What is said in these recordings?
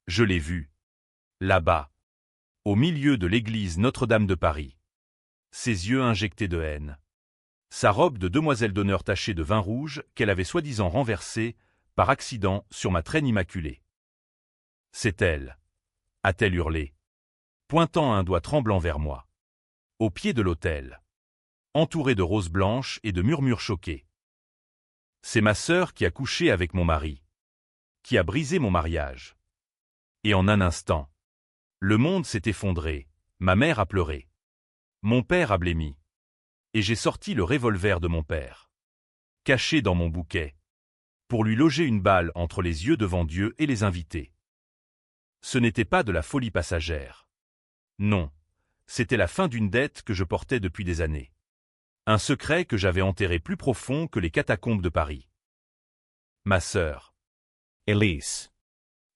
Je l'ai vue. Là-bas. Au milieu de l'église Notre-Dame de Paris. Ses yeux injectés de haine. Sa robe de demoiselle d'honneur tachée de vin rouge qu'elle avait soi-disant renversée, par accident, sur ma traîne immaculée. C'est elle, a-t-elle hurlé, pointant un doigt tremblant vers moi. Au pied de l'autel. Entourée de roses blanches et de murmures choqués. C'est ma sœur qui a couché avec mon mari. Qui a brisé mon mariage. Et en un instant. Le monde s'est effondré, ma mère a pleuré. Mon père a blêmi. Et j'ai sorti le revolver de mon père. Caché dans mon bouquet. Pour lui loger une balle entre les yeux devant Dieu et les invités. Ce n'était pas de la folie passagère. Non, c'était la fin d'une dette que je portais depuis des années. Un secret que j'avais enterré plus profond que les catacombes de Paris. Ma sœur. Elise.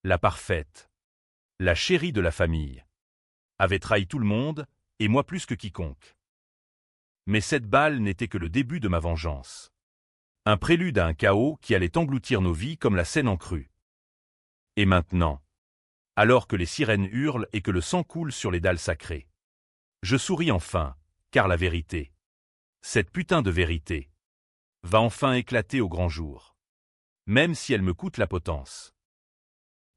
La parfaite. La chérie de la famille. Avait trahi tout le monde, et moi plus que quiconque. Mais cette balle n'était que le début de ma vengeance. Un prélude à un chaos qui allait engloutir nos vies comme la Seine en crue. Et maintenant, alors que les sirènes hurlent et que le sang coule sur les dalles sacrées, je souris enfin, car la vérité, cette putain de vérité, va enfin éclater au grand jour. Même si elle me coûte la potence.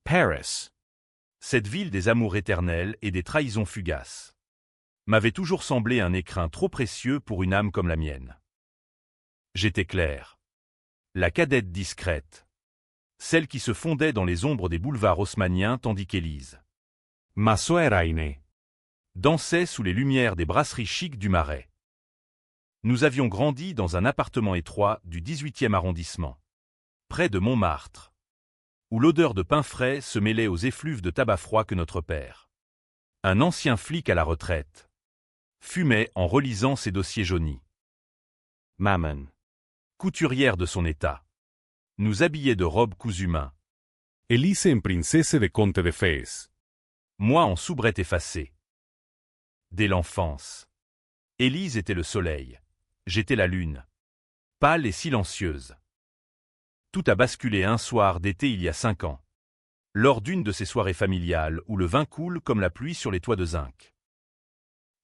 Paris. Cette ville des amours éternels et des trahisons fugaces, m'avait toujours semblé un écrin trop précieux pour une âme comme la mienne. J'étais Claire. La cadette discrète. Celle qui se fondait dans les ombres des boulevards haussmanniens tandis qu'Élise, Ma suora aînée. dansait sous les lumières des brasseries chics du Marais. Nous avions grandi dans un appartement étroit du 18e arrondissement, près de Montmartre, où l'odeur de pain frais se mêlait aux effluves de tabac froid que notre père, un ancien flic à la retraite, fumait en relisant ses dossiers jaunis. Maman. Couturière de son état, nous habillait de robes cousues main, Elise en princesse de Conte de Fez. moi en soubrette effacée. Dès l'enfance, Élise était le soleil, j'étais la lune, pâle et silencieuse. Tout a basculé un soir d'été il y a 5 ans, lors d'une de ces soirées familiales où le vin coule comme la pluie sur les toits de zinc.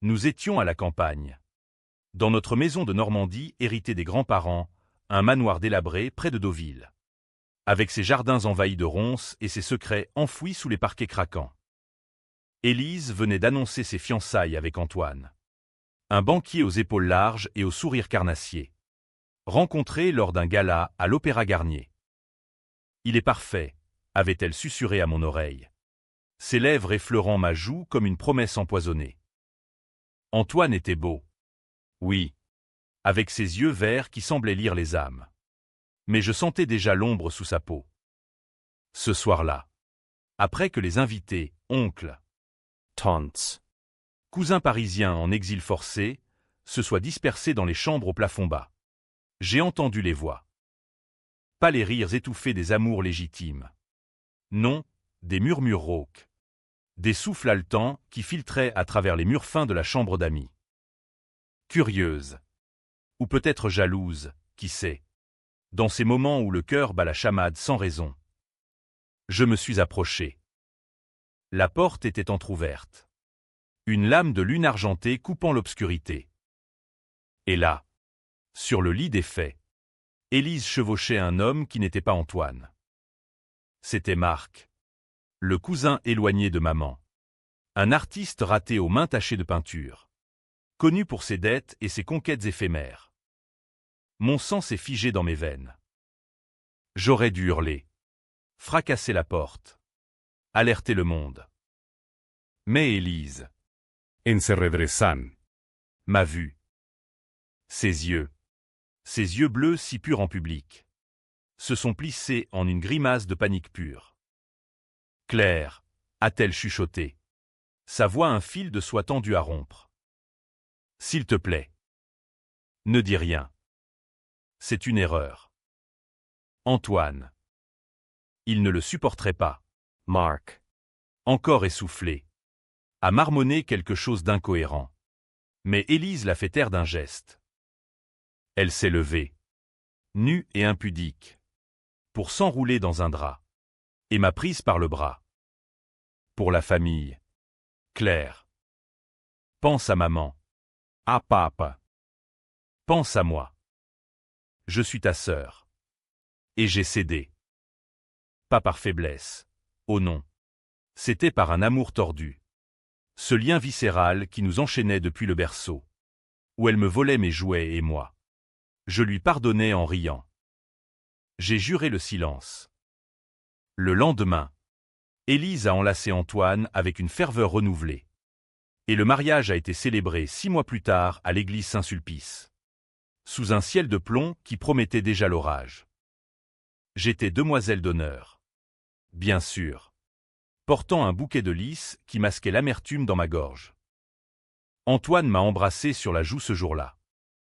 Nous étions à la campagne. Dans notre maison de Normandie héritée des grands-parents, un manoir délabré près de Deauville. Avec ses jardins envahis de ronces et ses secrets enfouis sous les parquets craquants. Élise venait d'annoncer ses fiançailles avec Antoine. Un banquier aux épaules larges et au sourire carnassier. Rencontré lors d'un gala à l'Opéra Garnier. Il est parfait, avait-elle susurré à mon oreille. Ses lèvres effleurant ma joue comme une promesse empoisonnée. Antoine était beau. Oui. Avec ses yeux verts qui semblaient lire les âmes. Mais je sentais déjà l'ombre sous sa peau. Ce soir-là. Après que les invités, oncles, Tantes. cousins parisiens en exil forcé, se soient dispersés dans les chambres au plafond bas. J'ai entendu les voix. Pas les rires étouffés des amours légitimes. Non, des murmures rauques. Des souffles haletants qui filtraient à travers les murs fins de la chambre d'amis. Curieuse. Ou peut-être jalouse, qui sait. Dans ces moments où le cœur bat la chamade sans raison. Je me suis approché. La porte était entr'ouverte. Une lame de lune argentée coupant l'obscurité. Et là, sur le lit des faits, Élise chevauchait un homme qui n'était pas Antoine. C'était Marc, le cousin éloigné de maman. Un artiste raté aux mains tachées de peinture. Connu pour ses dettes et ses conquêtes éphémères. Mon sang s'est figé dans mes veines. J'aurais dû hurler. Fracasser la porte. Alerter le monde. Mais Élise En se redressan. m'a vu. Ses yeux bleus si purs en public, se sont plissés en une grimace de panique pure. Claire, a-t-elle chuchoté. Sa voix un fil de soie tendu à rompre. S'il te plaît. Ne dis rien. C'est une erreur. Antoine. Il ne le supporterait pas. Mark. Encore essoufflé. A marmonné quelque chose d'incohérent. Mais Élise l'a fait taire d'un geste. Elle s'est levée. Nue et impudique. Pour s'enrouler dans un drap. Et m'a prise par le bras. Pour la famille. Claire. Pense à maman. À papa. Pense à moi. Je suis ta sœur. Et j'ai cédé. Pas par faiblesse. Oh non. C'était par un amour tordu. Ce lien viscéral qui nous enchaînait depuis le berceau. Où elle me volait mes jouets et moi. Je lui pardonnais en riant. J'ai juré le silence. Le lendemain, Élise a enlacé Antoine avec une ferveur renouvelée. Et le mariage a été célébré 6 mois plus tard à l'église Saint-Sulpice. Sous un ciel de plomb qui promettait déjà l'orage. J'étais demoiselle d'honneur. Bien sûr. Portant un bouquet de lys qui masquait l'amertume dans ma gorge. Antoine m'a embrassé sur la joue ce jour-là.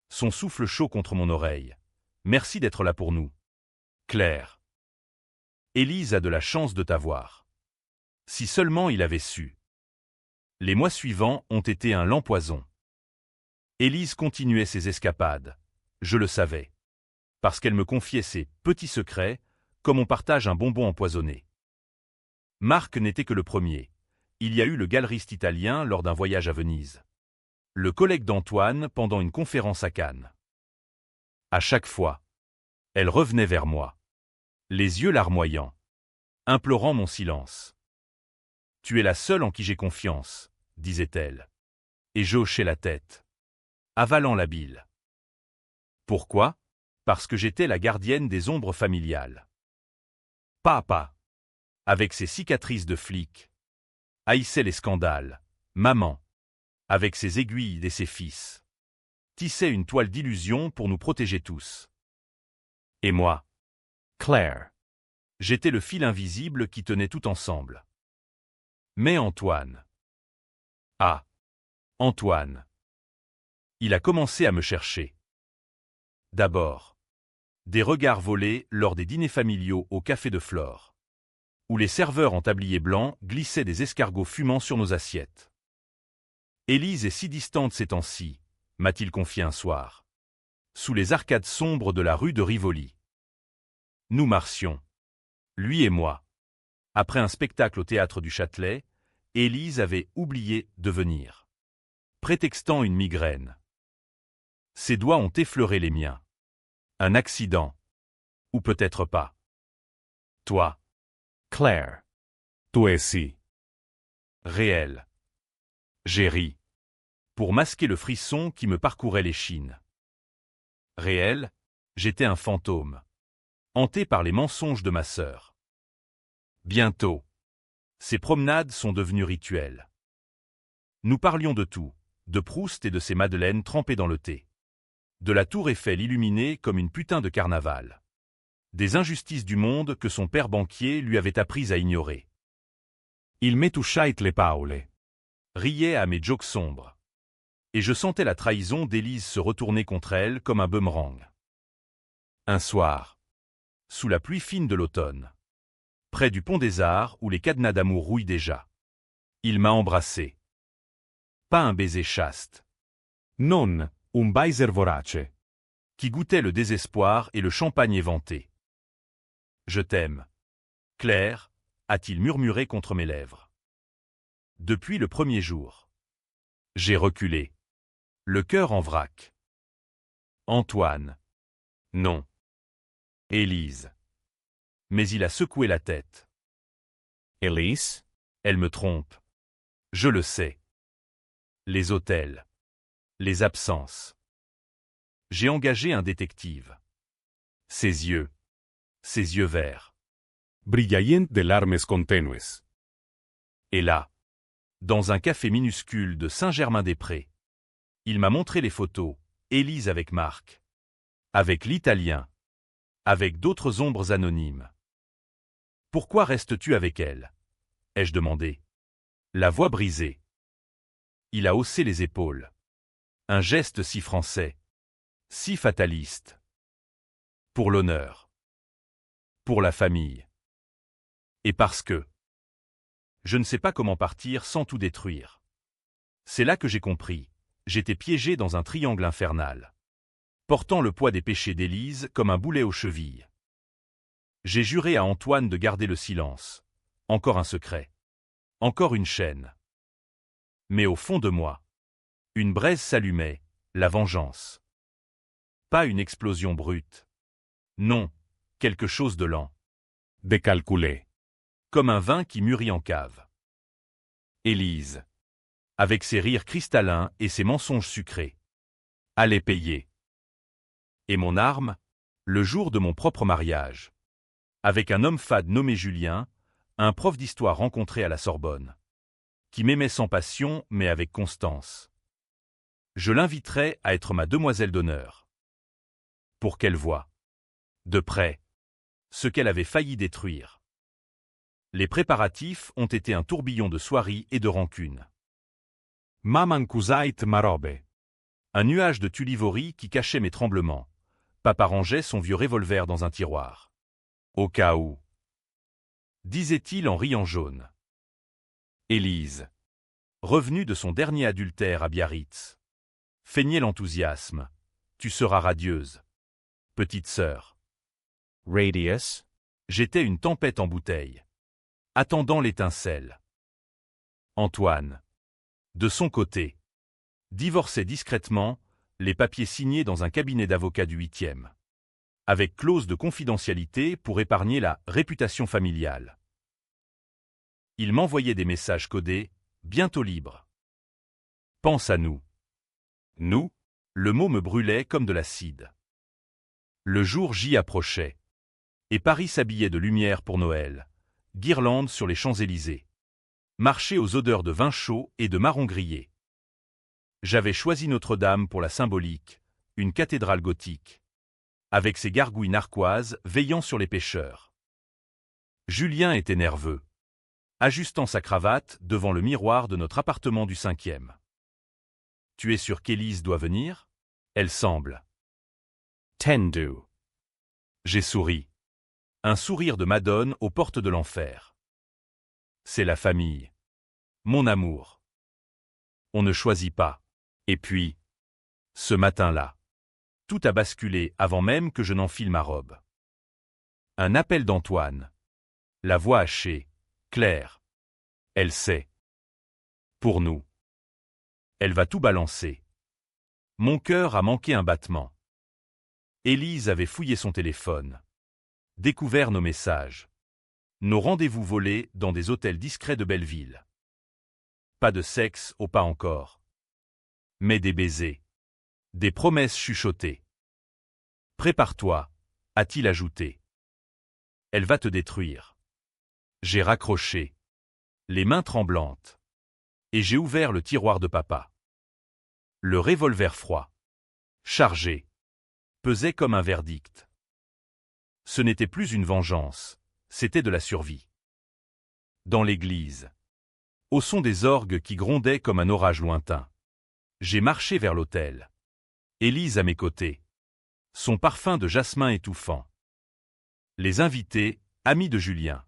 Son souffle chaud contre mon oreille. Merci d'être là pour nous. Claire. Élise a de la chance de t'avoir. Si seulement il avait su. Les mois suivants ont été un lent poison. Élise continuait ses escapades. Je le savais. Parce qu'elle me confiait ses petits secrets, comme on partage un bonbon empoisonné. Marc n'était que le premier. Il y a eu le galeriste italien lors d'un voyage à Venise. Le collègue d'Antoine pendant une conférence à Cannes. À chaque fois, elle revenait vers moi. Les yeux larmoyants. Implorant mon silence. Tu es la seule en qui j'ai confiance, disait-elle. Et je hochais la tête. Avalant la bile. Pourquoi? Parce que j'étais la gardienne des ombres familiales. Papa, avec ses cicatrices de flic, haïssait les scandales. Maman, avec ses aiguilles et ses fils, tissait une toile d'illusion pour nous protéger tous. Et moi, Claire, j'étais le fil invisible qui tenait tout ensemble. Mais Antoine. Ah, Antoine. Il a commencé à me chercher. D'abord, des regards volés lors des dîners familiaux au Café de Flore, où les serveurs en tablier blanc glissaient des escargots fumants sur nos assiettes. Élise est si distante ces temps-ci, m'a-t-il confié un soir, sous les arcades sombres de la rue de Rivoli. Nous marchions, lui et moi. Après un spectacle au théâtre du Châtelet, Élise avait oublié de venir, prétextant une migraine. Ses doigts ont effleuré les miens. Un accident. Ou peut-être pas. Toi, Claire. Tu esi. Réel. J'ai ri. Pour masquer le frisson qui me parcourait l'échine. Réel, j'étais un fantôme. Hanté par les mensonges de ma sœur. Bientôt. Ces promenades sont devenues rituelles. Nous parlions de tout, de Proust et de ses madeleines trempées dans le thé. De la tour Eiffel illuminée comme une putain de carnaval. Des injustices du monde que son père banquier lui avait apprises à ignorer. Il me touchait le paule. Riait à mes jokes sombres. Et je sentais la trahison d'Élise se retourner contre elle comme un boomerang. Un soir, sous la pluie fine de l'automne, près du pont des Arts où les cadenas d'amour rouillent déjà, il m'a embrassé. Pas un baiser chaste. Non, un baiser vorace. Qui goûtait le désespoir et le champagne éventé. Je t'aime. Claire, a-t-il murmuré contre mes lèvres. Depuis le premier jour. J'ai reculé. Le cœur en vrac. Antoine. Non. Élise. Mais il a secoué la tête. Élise? Elle me trompe. Je le sais. Les hôtels. Les absences. J'ai engagé un détective. Ses yeux verts. Brillaient de larmes continues. Et là, dans un café minuscule de Saint-Germain-des-Prés, il m'a montré les photos, Élise avec Marc, avec l'Italien, avec d'autres ombres anonymes. Pourquoi restes-tu avec elle? Ai-je demandé. La voix brisée. Il a haussé les épaules. Un geste si français, si fataliste. Pour l'honneur. Pour la famille. Et parce que je ne sais pas comment partir sans tout détruire. C'est là que j'ai compris. J'étais piégé dans un triangle infernal. Portant le poids des péchés d'Élise comme un boulet aux chevilles. J'ai juré à Antoine de garder le silence. Encore un secret. Encore une chaîne. Mais au fond de moi, une braise s'allumait, la vengeance. Pas une explosion brute. Non, quelque chose de lent. Décalculé. Comme un vin qui mûrit en cave. Élise. Avec ses rires cristallins et ses mensonges sucrés. Allait payer. Et mon arme, le jour de mon propre mariage. Avec un homme fade nommé Julien, un prof d'histoire rencontré à la Sorbonne. Qui m'aimait sans passion, mais avec constance. Je l'inviterai à être ma demoiselle d'honneur. Pour qu'elle voie, de près, ce qu'elle avait failli détruire. Les préparatifs ont été un tourbillon de soieries et de rancune. Maman kusait marobe. Un nuage de tulivoris qui cachait mes tremblements. Papa rangeait son vieux revolver dans un tiroir. Au cas où. Disait-il en riant jaune. Élise. Revenue de son dernier adultère à Biarritz. Feignait l'enthousiasme. Tu seras radieuse. Petite sœur. Radius. J'étais une tempête en bouteille. Attendant l'étincelle. Antoine. De son côté. Divorçait discrètement, les papiers signés dans un cabinet d'avocats du 8e. Avec clause de confidentialité pour épargner la réputation familiale. Il m'envoyait des messages codés, bientôt libres. Pense à nous. Nous, le mot me brûlait comme de l'acide. Le jour J approchait. Et Paris s'habillait de lumière pour Noël. Guirlandes sur les Champs-Élysées. Marché aux odeurs de vin chaud et de marron grillé. J'avais choisi Notre-Dame pour la symbolique, une cathédrale gothique. Avec ses gargouilles narquoises veillant sur les pêcheurs. Julien était nerveux. Ajustant sa cravate devant le miroir de notre appartement du 5e. Tu es sûr qu'Élise doit venir? Elle semble. Tendu. J'ai souri. Un sourire de Madone aux portes de l'enfer. C'est la famille. Mon amour. On ne choisit pas. Et puis, ce matin-là, tout a basculé avant même que je n'enfile ma robe. Un appel d'Antoine. La voix hachée, claire. Elle sait. Pour nous. Elle va tout balancer. Mon cœur a manqué un battement. Élise avait fouillé son téléphone. Découvert nos messages. Nos rendez-vous volés dans des hôtels discrets de Belleville. Pas de sexe au pas encore. Mais des baisers. Des promesses chuchotées. Prépare-toi, a-t-il ajouté. Elle va te détruire. J'ai raccroché. Les mains tremblantes. Et j'ai ouvert le tiroir de papa. Le revolver froid. Chargé. Pesait comme un verdict. Ce n'était plus une vengeance, c'était de la survie. Dans l'église. Au son des orgues qui grondaient comme un orage lointain. J'ai marché vers l'autel. Élise à mes côtés. Son parfum de jasmin étouffant. Les invités, amis de Julien.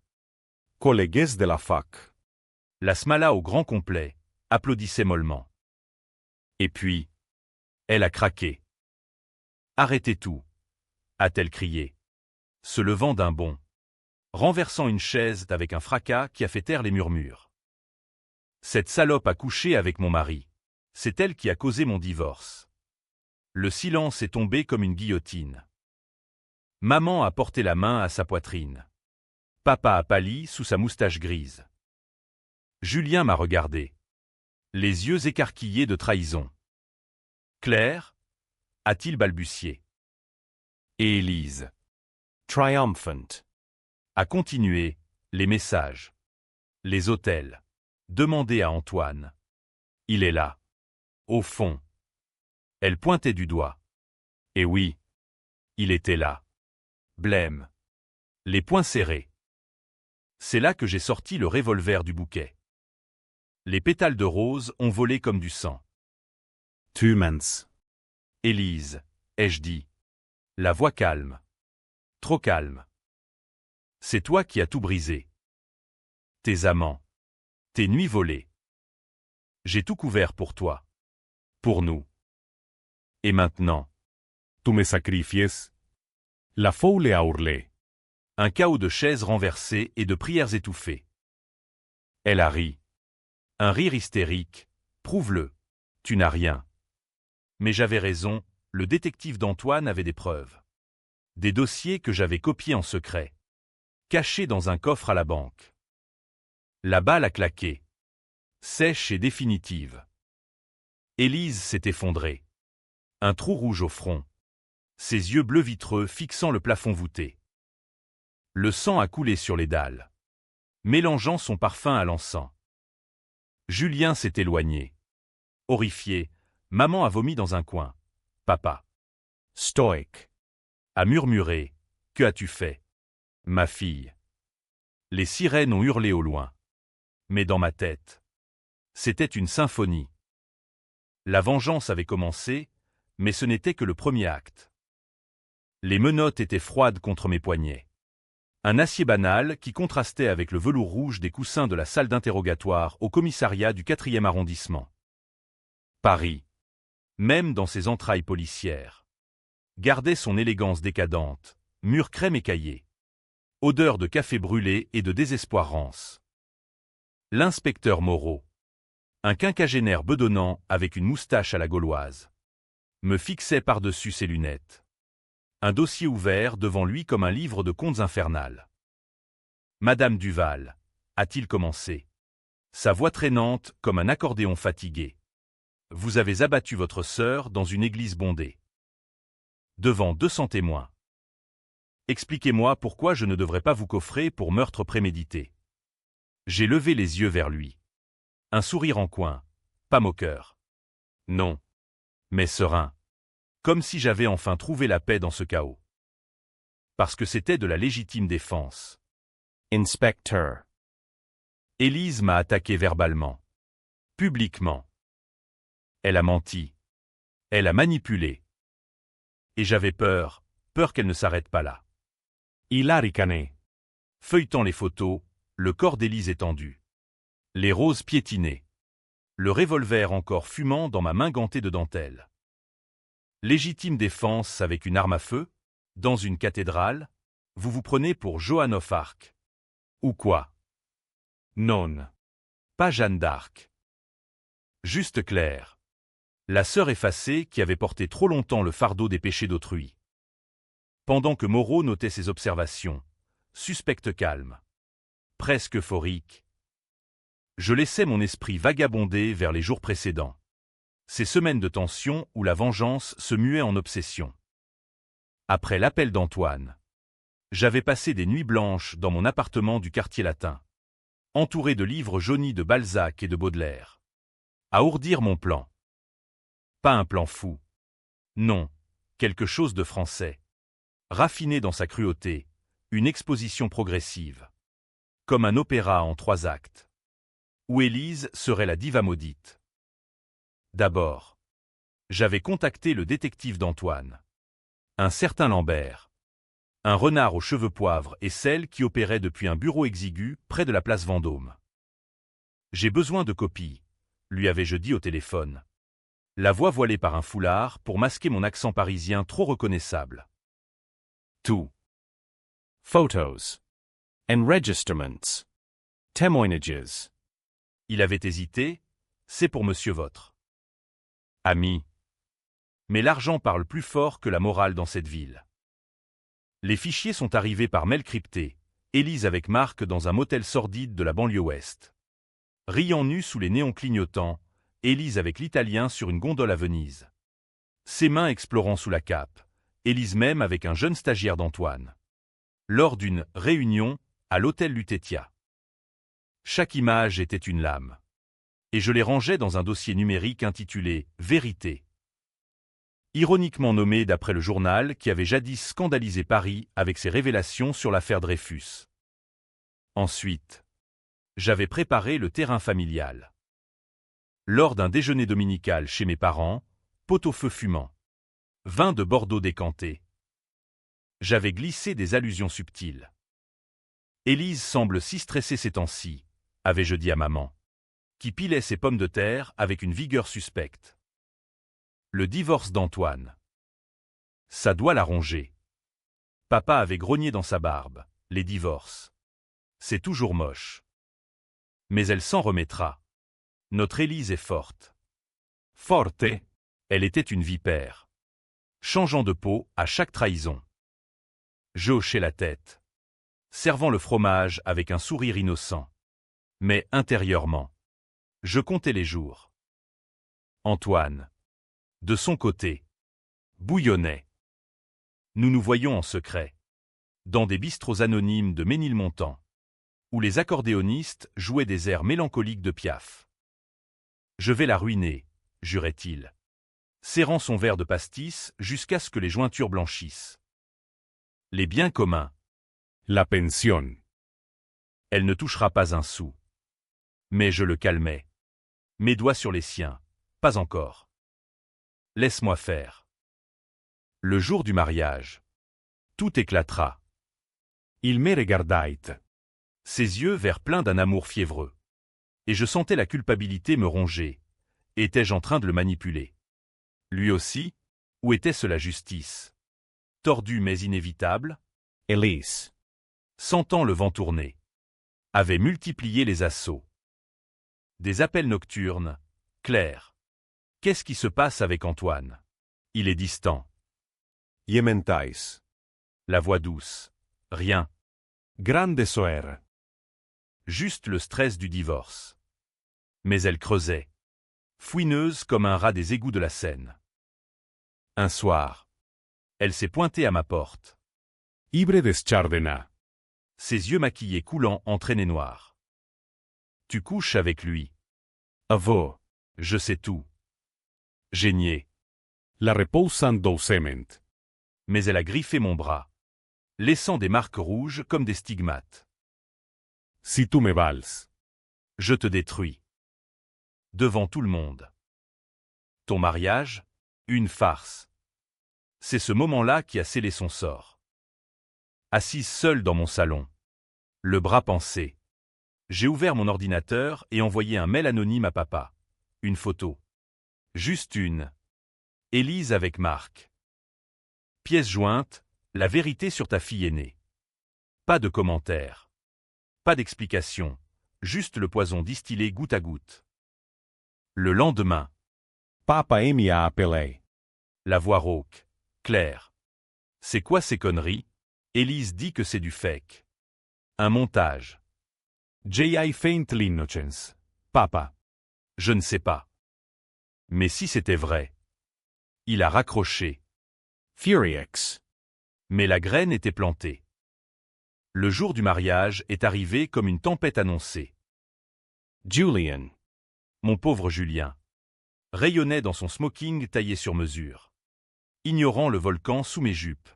Collègues de la fac. La smala au grand complet, applaudissait mollement. Et puis, elle a craqué. Arrêtez tout, a-t-elle crié. Se levant d'un bond. Renversant une chaise avec un fracas qui a fait taire les murmures. Cette salope a couché avec mon mari. C'est elle qui a causé mon divorce. Le silence est tombé comme une guillotine. Maman a porté la main à sa poitrine. Papa a pâli sous sa moustache grise. Julien m'a regardé. Les yeux écarquillés de trahison. Claire, a-t-il balbutié. Et Élise. Triumphant. A continué, les messages. Les hôtels. Demandez à Antoine. Il est là. Au fond. Elle pointait du doigt. Et oui. Il était là. Blême. Les poings serrés. C'est là que j'ai sorti le revolver du bouquet. Les pétales de rose ont volé comme du sang. Tumens. Élise, ai-je dit. La voix calme. Trop calme. C'est toi qui as tout brisé. Tes amants. Tes nuits volées. J'ai tout couvert pour toi. Pour nous. Et maintenant. Tu me sacrifies. La foule a hurlé. Un chaos de chaises renversées et de prières étouffées. Elle a ri. Un rire hystérique. Prouve-le. Tu n'as rien. Mais j'avais raison, le détective d'Antoine avait des preuves. Des dossiers que j'avais copiés en secret. Cachés dans un coffre à la banque. La balle a claqué. Sèche et définitive. Élise s'est effondrée. Un trou rouge au front. Ses yeux bleus vitreux fixant le plafond voûté. Le sang a coulé sur les dalles, mélangeant son parfum à l'encens. Julien s'est éloigné. Horrifié, maman a vomi dans un coin. Papa Stoic. a murmuré. Que as-tu fait, ma fille? Les sirènes ont hurlé au loin. Mais dans ma tête, c'était une symphonie. La vengeance avait commencé, mais ce n'était que le premier acte. Les menottes étaient froides contre mes poignets. Un acier banal qui contrastait avec le velours rouge des coussins de la salle d'interrogatoire au commissariat du 4e arrondissement. Paris, même dans ses entrailles policières, gardait son élégance décadente, murs crème écaillés, odeur de café brûlé et de désespoir rance. L'inspecteur Moreau, un quinquagénaire bedonnant avec une moustache à la gauloise, me fixait par-dessus ses lunettes. Un dossier ouvert devant lui comme un livre de contes infernales. « Madame Duval, a-t-il commencé, sa voix traînante comme un accordéon fatigué. Vous avez abattu votre sœur dans une église bondée. Devant 200 témoins. Expliquez-moi pourquoi je ne devrais pas vous coffrer pour meurtre prémédité. » J'ai levé les yeux vers lui. Un sourire en coin, pas moqueur. Non, mais serein. Comme si j'avais enfin trouvé la paix dans ce chaos. Parce que c'était de la légitime défense. Inspector. Élise m'a attaqué verbalement. Publiquement. Elle a menti. Elle a manipulé. Et j'avais peur qu'elle ne s'arrête pas là. Il a ricané. Feuilletant les photos, le corps d'Élise étendu. Les roses piétinées. Le revolver encore fumant dans ma main gantée de dentelle. Légitime défense avec une arme à feu? Dans une cathédrale? Vous vous prenez pour Joan of Arc. Ou quoi? Non. Pas Jeanne d'Arc. Juste Claire. La sœur effacée qui avait porté trop longtemps le fardeau des péchés d'autrui. Pendant que Moreau notait ses observations, suspecte calme, presque euphorique, je laissais mon esprit vagabonder vers les jours précédents. Ces semaines de tension où la vengeance se muait en obsession. Après l'appel d'Antoine, j'avais passé des nuits blanches dans mon appartement du quartier latin, entouré de livres jaunis de Balzac et de Baudelaire, à ourdir mon plan. Pas un plan fou. Non, quelque chose de français. Raffiné dans sa cruauté, une exposition progressive. Comme un opéra en 3 actes. Où Élise serait la diva maudite. D'abord, j'avais contacté le détective d'Antoine. Un certain Lambert. Un renard aux cheveux poivre et celle qui opérait depuis un bureau exigu près de la place Vendôme. J'ai besoin de copies, lui avais-je dit au téléphone. La voix voilée par un foulard pour masquer mon accent parisien trop reconnaissable. Tout. Photos. Enregistrements. Témoignages. Il avait hésité. C'est pour monsieur votre ami. Mais l'argent parle plus fort que la morale dans cette ville. Les fichiers sont arrivés par mail crypté, Élise avec Marc dans un motel sordide de la banlieue ouest. Riant nu sous les néons clignotants, Élise avec l'Italien sur une gondole à Venise. Ses mains explorant sous la cape, Élise même avec un jeune stagiaire d'Antoine. Lors d'une réunion à l'hôtel Lutetia. Chaque image était une lame. Et je les rangeais dans un dossier numérique intitulé « Vérité ». Ironiquement nommé d'après le journal qui avait jadis scandalisé Paris avec ses révélations sur l'affaire Dreyfus. Ensuite, j'avais préparé le terrain familial. Lors d'un déjeuner dominical chez mes parents, pot-au-feu fumant, vin de Bordeaux décanté. J'avais glissé des allusions subtiles. Élise semble si stressée ces temps-ci, avais-je dit à maman, qui pilait ses pommes de terre avec une vigueur suspecte. Le divorce d'Antoine. Ça doit la ronger. Papa avait grogné dans sa barbe, les divorces. C'est toujours moche. Mais elle s'en remettra. Notre Élise est forte. Forte. Elle était une vipère. Changeant de peau à chaque trahison. Je hochai la tête. Servant le fromage avec un sourire innocent. Mais intérieurement, je comptais les jours. Antoine, de son côté, bouillonnait. Nous nous voyions en secret, dans des bistrots anonymes de Ménilmontant, où les accordéonistes jouaient des airs mélancoliques de Piaf. Je vais la ruiner, jurait-il, serrant son verre de pastis jusqu'à ce que les jointures blanchissent. Les biens communs. La pensión. Elle ne touchera pas un sou. Mais je le calmais. Mes doigts sur les siens. Pas encore. Laisse-moi faire. Le jour du mariage. Tout éclatera. Il me regardait. Ses yeux verts pleins d'un amour fiévreux. Et je sentais la culpabilité me ronger. Étais-je en train de le manipuler? Lui aussi? Ou était-ce la justice? Tordu mais inévitable? Elise. Sentant le vent tourner. Avait multiplié les assauts. Des appels nocturnes. Clairs. Qu'est-ce qui se passe avec Antoine? Il est distant. Yementais. La voix douce. Rien. Grande soeur. Juste le stress du divorce. Mais elle creusait. Fouineuse comme un rat des égouts de la Seine. Un soir. Elle s'est pointée à ma porte. Ibre deschardena. Ses yeux maquillés coulant en traînées noires. Tu couches avec lui. Aveu. Je sais tout. J'ai nié. La repousant doucement. Mais elle a griffé mon bras, laissant des marques rouges comme des stigmates. Si tu me vals. Je te détruis. Devant tout le monde. Ton mariage, une farce. C'est ce moment-là qui a scellé son sort. Assise seule dans mon salon, le bras pensé, j'ai ouvert mon ordinateur et envoyé un mail anonyme à papa. Une photo. Juste une. Élise avec Marc. Pièce jointe, la vérité sur ta fille aînée. Pas de commentaires. Pas d'explication. Juste le poison distillé goutte à goutte. Le lendemain. Papa me a appelé. La voix rauque. Claire. C'est quoi ces conneries? Élise dit que c'est du fake. Un montage. J.I. feint l'innocence. Papa. Je ne sais pas. Mais si c'était vrai. Il a raccroché. Furiex. Mais la graine était plantée. Le jour du mariage est arrivé comme une tempête annoncée. Julian. Mon pauvre Julien. Rayonnait dans son smoking taillé sur mesure. Ignorant le volcan sous mes jupes.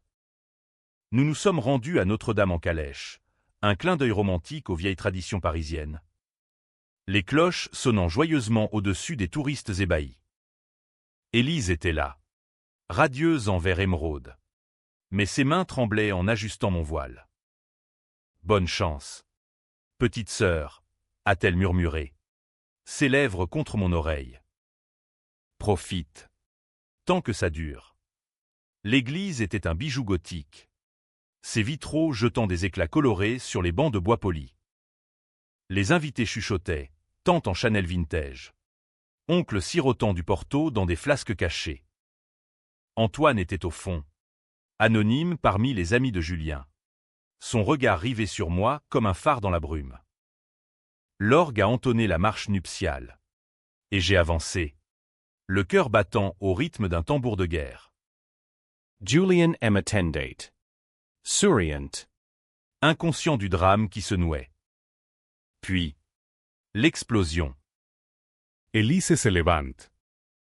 Nous nous sommes rendus à Notre-Dame en calèche. Un clin d'œil romantique aux vieilles traditions parisiennes. Les cloches sonnant joyeusement au-dessus des touristes ébahis. Élise était là. Radieuse en vert émeraude. Mais ses mains tremblaient en ajustant mon voile. Bonne chance. Petite sœur, a-t-elle murmuré. Ses lèvres contre mon oreille. Profite. Tant que ça dure. L'église était un bijou gothique. Ses vitraux jetant des éclats colorés sur les bancs de bois poli. Les invités chuchotaient, tant en Chanel vintage. Oncle sirotant du Porto dans des flasques cachées. Antoine était au fond. Anonyme parmi les amis de Julien. Son regard rivé sur moi comme un phare dans la brume. L'orgue a entonné la marche nuptiale. Et j'ai avancé. Le cœur battant au rythme d'un tambour de guerre. Julian Emitendate. Surient. Inconscient du drame qui se nouait. Puis, l'explosion. Elise se levante.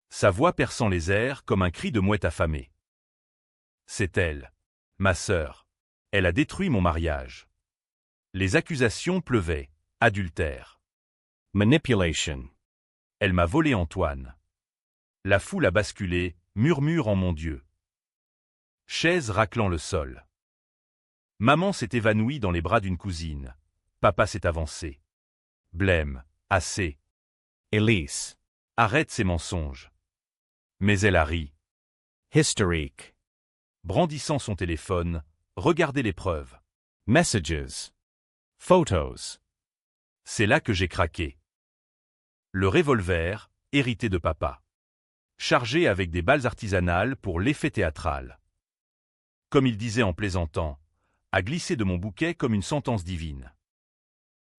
Sa voix perçant les airs comme un cri de mouette affamée. C'est elle, ma sœur. Elle a détruit mon mariage. Les accusations pleuvaient, adultère. Manipulation. Elle m'a volé Antoine. La foule a basculé, murmure en mon Dieu. Chaise raclant le sol. Maman s'est évanouie dans les bras d'une cousine. Papa s'est avancé. Blême, assez. Elise. Arrête ces mensonges. Mais elle a ri. Hysterique. Brandissant son téléphone, regardez les preuves. Messages. Photos. C'est là que j'ai craqué. Le revolver, hérité de papa. Chargé avec des balles artisanales pour l'effet théâtral. Comme il disait en plaisantant, a glissé de mon bouquet comme une sentence divine.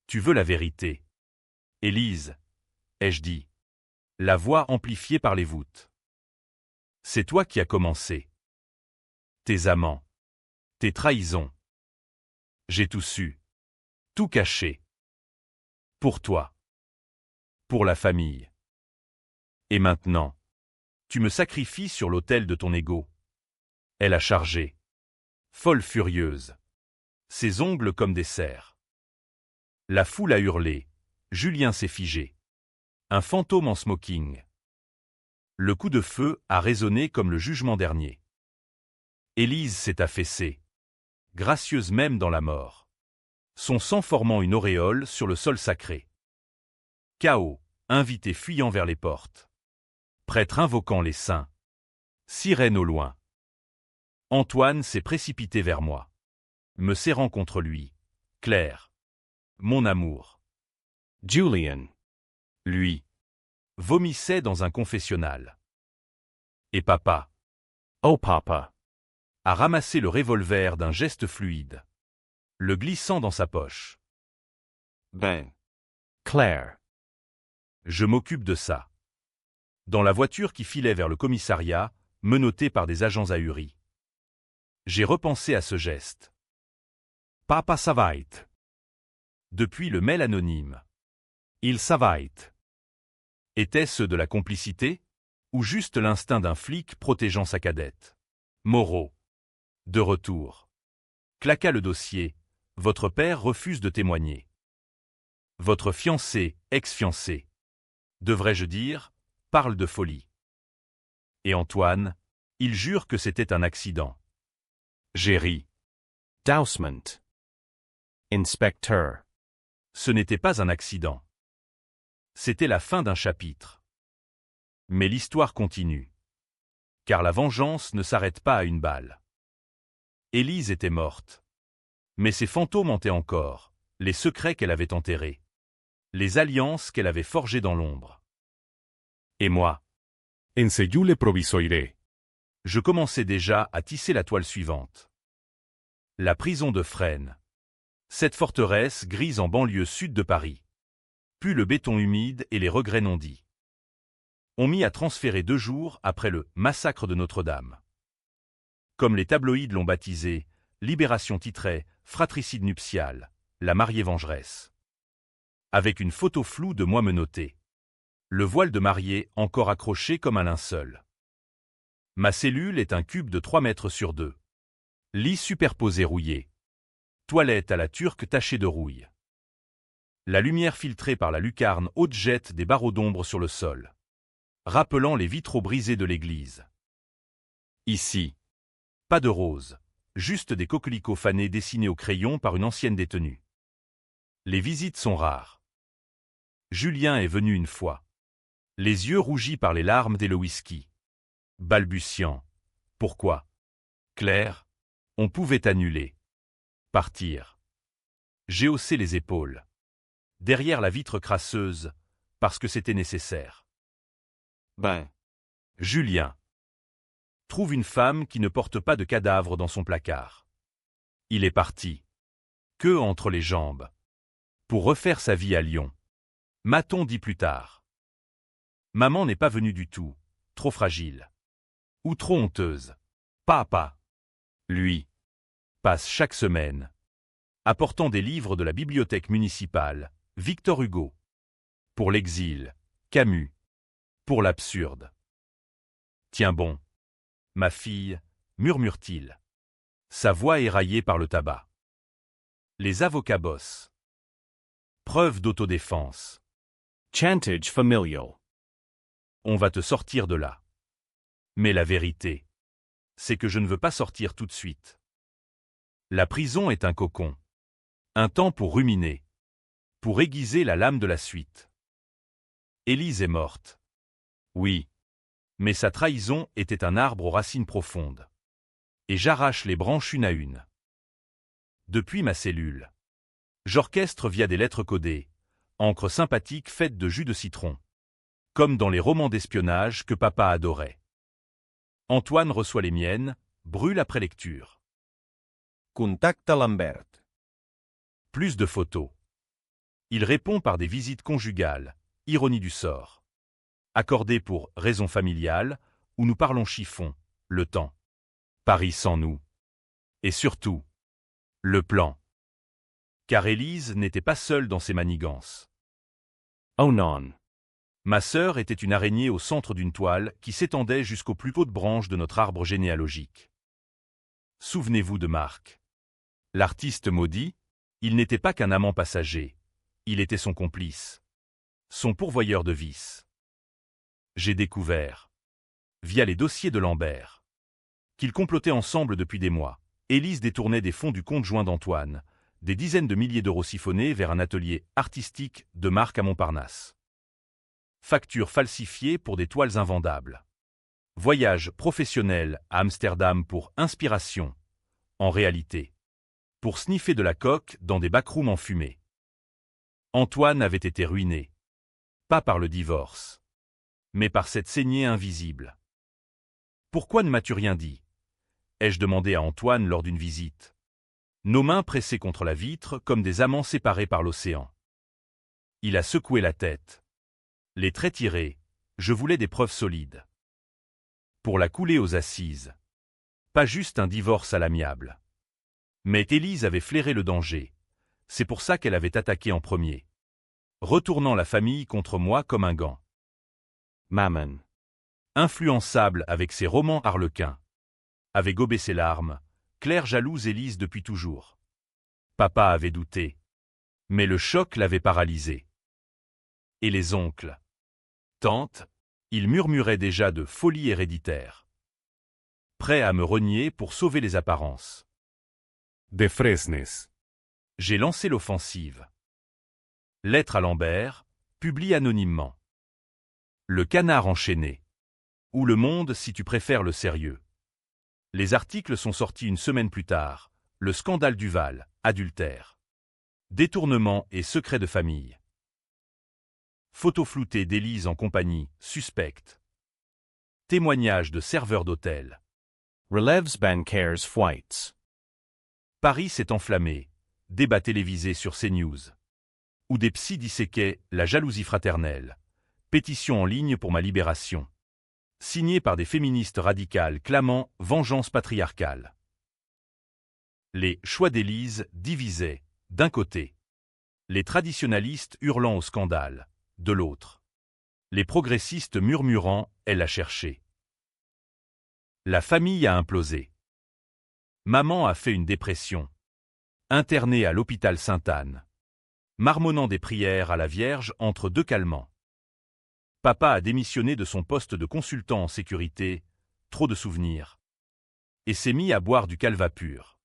Tu veux la vérité. Élise, ai-je dit. La voix amplifiée par les voûtes. C'est toi qui as commencé. Tes amants. Tes trahisons. J'ai tout su. Tout caché. Pour toi. Pour la famille. Et maintenant, tu me sacrifies sur l'autel de ton ego. Elle a chargé. Folle furieuse. Ses ongles comme des cerfs. La foule a hurlé. Julien s'est figé. Un fantôme en smoking. Le coup de feu a résonné comme le jugement dernier. Élise s'est affaissée. Gracieuse même dans la mort. Son sang formant une auréole sur le sol sacré. Chaos, invité fuyant vers les portes. Prêtre invoquant les saints. Sirène au loin. Antoine s'est précipité vers moi. Me serrant contre lui. Claire. Mon amour. Julian. Lui. Vomissait dans un confessionnal. Et papa. Oh papa. A ramassé le revolver d'un geste fluide. Le glissant dans sa poche. Ben. Claire. Je m'occupe de ça. Dans la voiture qui filait vers le commissariat, menottée par des agents ahuris. J'ai repensé à ce geste. Papa savait. Depuis le mail anonyme. Il savait. Était-ce de la complicité? Ou juste l'instinct d'un flic protégeant sa cadette? Moreau. De retour. Claqua le dossier. Votre père refuse de témoigner. Votre fiancé, ex-fiancé. Devrais-je dire, parle de folie. Et Antoine, il jure que c'était un accident. J'ai ri. Dousement. Inspecteur. Ce n'était pas un accident. C'était la fin d'un chapitre. Mais l'histoire continue. Car la vengeance ne s'arrête pas à une balle. Élise était morte. Mais ses fantômes hantaient encore, les secrets qu'elle avait enterrés. Les alliances qu'elle avait forgées dans l'ombre. Et moi, En Sayule provisoire. je commençais déjà à tisser la toile suivante. La prison de Fresnes. Cette forteresse grise en banlieue sud de Paris. Puis le béton humide et les regrets non dits. On m'y a transféré 2 jours après le massacre de Notre-Dame. Comme les tabloïds l'ont baptisé, Libération titrait « Fratricide nuptial, la mariée vengeresse ». Avec une photo floue de moi menotté. Le voile de mariée encore accroché comme un linceul. Ma cellule est un cube de 3 mètres sur 2. Lit superposé rouillé. Toilette à la turque tachée de rouille. La lumière filtrée par la lucarne haute jette des barreaux d'ombre sur le sol, rappelant les vitraux brisés de l'église. Ici, pas de roses, juste des coquelicots fanés dessinés au crayon par une ancienne détenue. Les visites sont rares. Julien est venu une fois. Les yeux rougis par les larmes et le whisky. Balbutiant. Pourquoi? Claire, on pouvait annuler. Partir. J'ai haussé les épaules. Derrière la vitre crasseuse, parce que c'était nécessaire. Ben. Julien. Trouve une femme qui ne porte pas de cadavre dans son placard. Il est parti. Queue entre les jambes. Pour refaire sa vie à Lyon. M'a-t-on dit plus tard. Maman n'est pas venue du tout, trop fragile. Ou trop honteuse. Papa. Lui. Passe chaque semaine. Apportant des livres de la bibliothèque municipale, Victor Hugo. Pour l'exil, Camus. Pour l'absurde. Tiens bon. Ma fille, murmure-t-il. Sa voix éraillée par le tabac. Les avocats bossent. Preuve d'autodéfense. Chantage familial. On va te sortir de là. Mais la vérité, c'est que je ne veux pas sortir tout de suite. La prison est un cocon. Un temps pour ruminer. Pour aiguiser la lame de la suite. Élise est morte. Oui. Mais sa trahison était un arbre aux racines profondes. Et j'arrache les branches une à une. Depuis ma cellule. J'orchestre via des lettres codées, encre sympathique faite de jus de citron. Comme dans les romans d'espionnage que papa adorait. Antoine reçoit les miennes, brûle après lecture. Contacta Lambert. Plus de photos. Il répond par des visites conjugales, ironie du sort. Accordées pour raisons familiales, où nous parlons chiffon, le temps. Paris sans nous. Et surtout, le plan. Car Élise n'était pas seule dans ses manigances. Oh non. Ma sœur était une araignée au centre d'une toile qui s'étendait jusqu'aux plus hautes branches de notre arbre généalogique. Souvenez-vous de Marc. L'artiste maudit, il n'était pas qu'un amant passager, il était son complice, son pourvoyeur de vices. J'ai découvert, via les dossiers de Lambert, qu'ils complotaient ensemble depuis des mois. Élise détournait des fonds du compte joint d'Antoine, des dizaines de milliers d'euros siphonnés vers un atelier artistique de Marc à Montparnasse. Factures falsifiées pour des toiles invendables. Voyage professionnel à Amsterdam pour inspiration, en réalité. Pour sniffer de la coke dans des backrooms enfumés. Antoine avait été ruiné. Pas par le divorce, mais par cette saignée invisible. Pourquoi ne m'as-tu rien dit ? Ai-je demandé à Antoine lors d'une visite. Nos mains pressées contre la vitre comme des amants séparés par l'océan. Il a secoué la tête. Les traits tirés, je voulais des preuves solides. Pour la couler aux assises. Pas juste un divorce à l'amiable. Mais Élise avait flairé le danger. C'est pour ça qu'elle avait attaqué en premier. Retournant la famille contre moi comme un gant. Mammon. Influençable avec ses romans harlequins. Avait gobé ses larmes, Claire jalouse Élise depuis toujours. Papa avait douté. Mais le choc l'avait paralysé. Et les oncles. Tante, ils murmuraient déjà de folie héréditaire. Prêts à me renier pour sauver les apparences. De Fresnes. J'ai lancé l'offensive. Lettre à Lambert, publie anonymement. Le canard enchaîné. Ou Le Monde si tu préfères le sérieux. Les articles sont sortis une semaine plus tard. Le scandale Duval, adultère. Détournement et secret de famille. Photo floutée d'Élise en compagnie, suspecte. Témoignage de serveur d'hôtel. Relèves bancaires flights. Paris s'est enflammé. Débat télévisé sur CNews. Où des psys disséquaient la jalousie fraternelle. Pétition en ligne pour ma libération. Signée par des féministes radicales clamant vengeance patriarcale. Les choix d'Élise divisaient, d'un côté. Les traditionalistes hurlant au scandale, de l'autre. Les progressistes murmurant « elle a cherché ». La famille a implosé. Maman a fait une dépression. Internée à l'hôpital Sainte-Anne. Marmonnant des prières à la Vierge entre deux calmants. Papa a démissionné de son poste de consultant en sécurité, trop de souvenirs. Et s'est mis à boire du calva pur.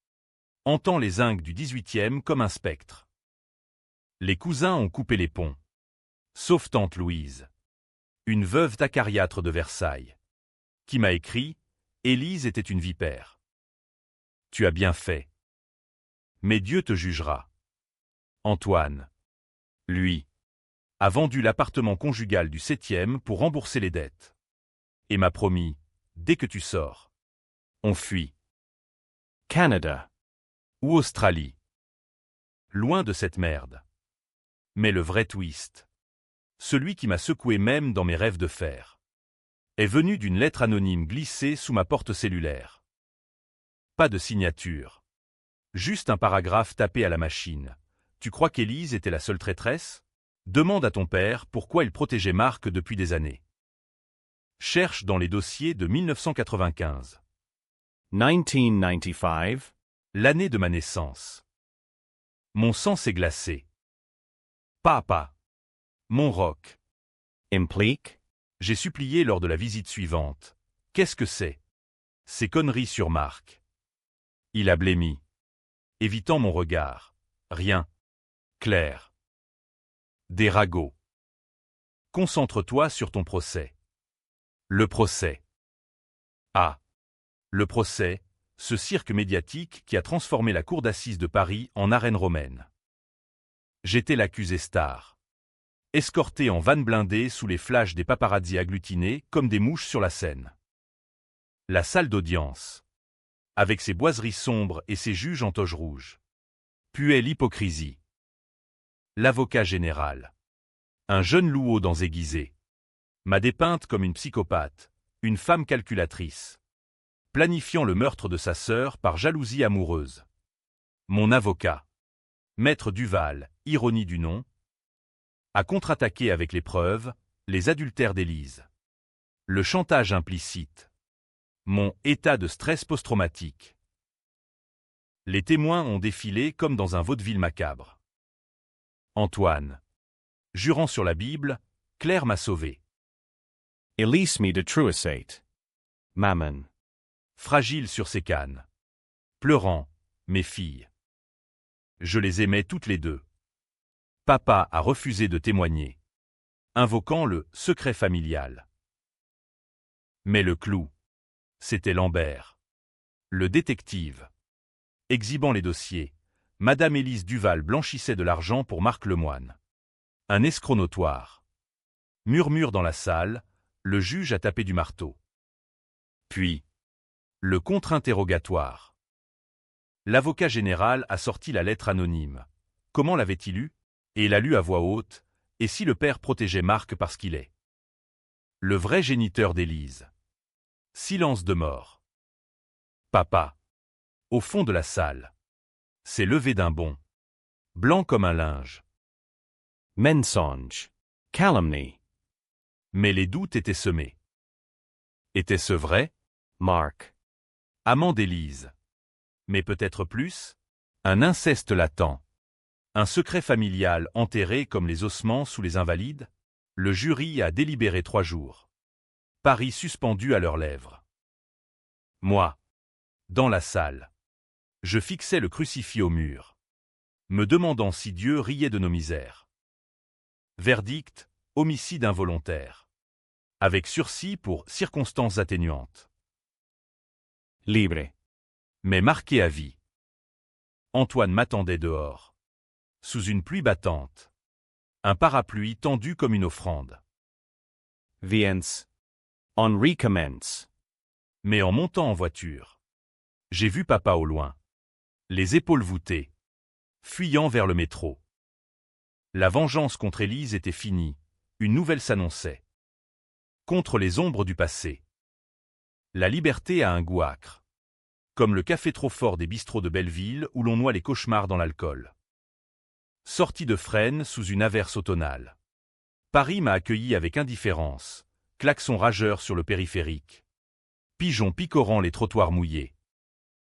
Entend les zincs du 18e comme un spectre. Les cousins ont coupé les ponts. Sauf tante Louise. Une veuve d'acariâtre de Versailles. Qui m'a écrit « Élise était une vipère. Tu as bien fait. Mais Dieu te jugera. » Antoine. Lui. A vendu l'appartement conjugal du 7e pour rembourser les dettes. Et m'a promis, dès que tu sors. On fuit. Canada. Ou Australie. Loin de cette merde. Mais le vrai twist. Celui qui m'a secoué même dans mes rêves de fer. Est venu d'une lettre anonyme glissée sous ma porte cellulaire. Pas de signature. Juste un paragraphe tapé à la machine. Tu crois qu'Élise était la seule traîtresse ? Demande à ton père pourquoi il protégeait Marc depuis des années. Cherche dans les dossiers de 1995. 1995. L'année de ma naissance. Mon sang s'est glacé. Papa. Mon roc. Implique. J'ai supplié lors de la visite suivante. Qu'est-ce que c'est ? Ces conneries sur Marc. Il a blêmi. Évitant mon regard. Rien. Claire. Des ragots. Concentre-toi sur ton procès. Le procès. Ah. Le procès, ce cirque médiatique qui a transformé la cour d'assises de Paris en arène romaine. J'étais l'accusé star. escortés en van blindée sous les flashs des paparazzis agglutinés comme des mouches sur la scène. La salle d'audience, avec ses boiseries sombres et ses juges en toge rouge, puait l'hypocrisie. L'avocat général, un jeune louau dans aiguisé, m'a dépeinte comme une psychopathe, une femme calculatrice, planifiant le meurtre de sa sœur par jalousie amoureuse. Mon avocat, Maître Duval, ironie du nom, a contre-attaqué avec les preuves, les adultères d'Élise, le chantage implicite, mon état de stress post-traumatique. Les témoins ont défilé comme dans un vaudeville macabre. Antoine, jurant sur la Bible, Claire m'a sauvé. Elise me de truicate. Mammon. Fragile sur ses cannes. Pleurant, mes filles. Je les aimais toutes les deux. Papa a refusé de témoigner, invoquant le secret familial. Mais le clou, c'était Lambert, le détective. Exhibant les dossiers, Madame Élise Duval blanchissait de l'argent pour Marc Lemoine. Un escroc notoire. Murmure dans la salle, le juge a tapé du marteau. Puis, le contre-interrogatoire. L'avocat général a sorti la lettre anonyme. Comment l'avait-il lue? Et l'a lue à voix haute, et si le père protégeait Marc parce qu'il est le vrai géniteur d'Élise? Silence de mort. Papa, au fond de la salle, s'est levé d'un bond, blanc comme un linge. Mensonge. Calumny. Mais les doutes étaient semés. Était-ce vrai? Mark. Amant d'Élise. Mais peut-être plus? Un inceste latent. Un secret familial enterré comme les ossements sous les invalides? Le jury a délibéré 3 jours. Paris suspendu à leurs lèvres. Moi, dans la salle, je fixais le crucifix au mur, me demandant si Dieu riait de nos misères. Verdict, homicide involontaire. Avec sursis pour circonstances atténuantes. Libre. Mais marqué à vie. Antoine m'attendait dehors, sous une pluie battante. Un parapluie tendu comme une offrande. Viens. On recommence. Mais en montant en voiture, j'ai vu papa au loin, les épaules voûtées, fuyant vers le métro. La vengeance contre Élise était finie, une nouvelle s'annonçait. Contre les ombres du passé. La liberté a un goût âcre. Comme le café trop fort des bistrots de Belleville où l'on noie les cauchemars dans l'alcool. Sorti de Fresnes sous une averse automnale. Paris m'a accueilli avec indifférence, klaxon rageur sur le périphérique. Pigeons picorant les trottoirs mouillés.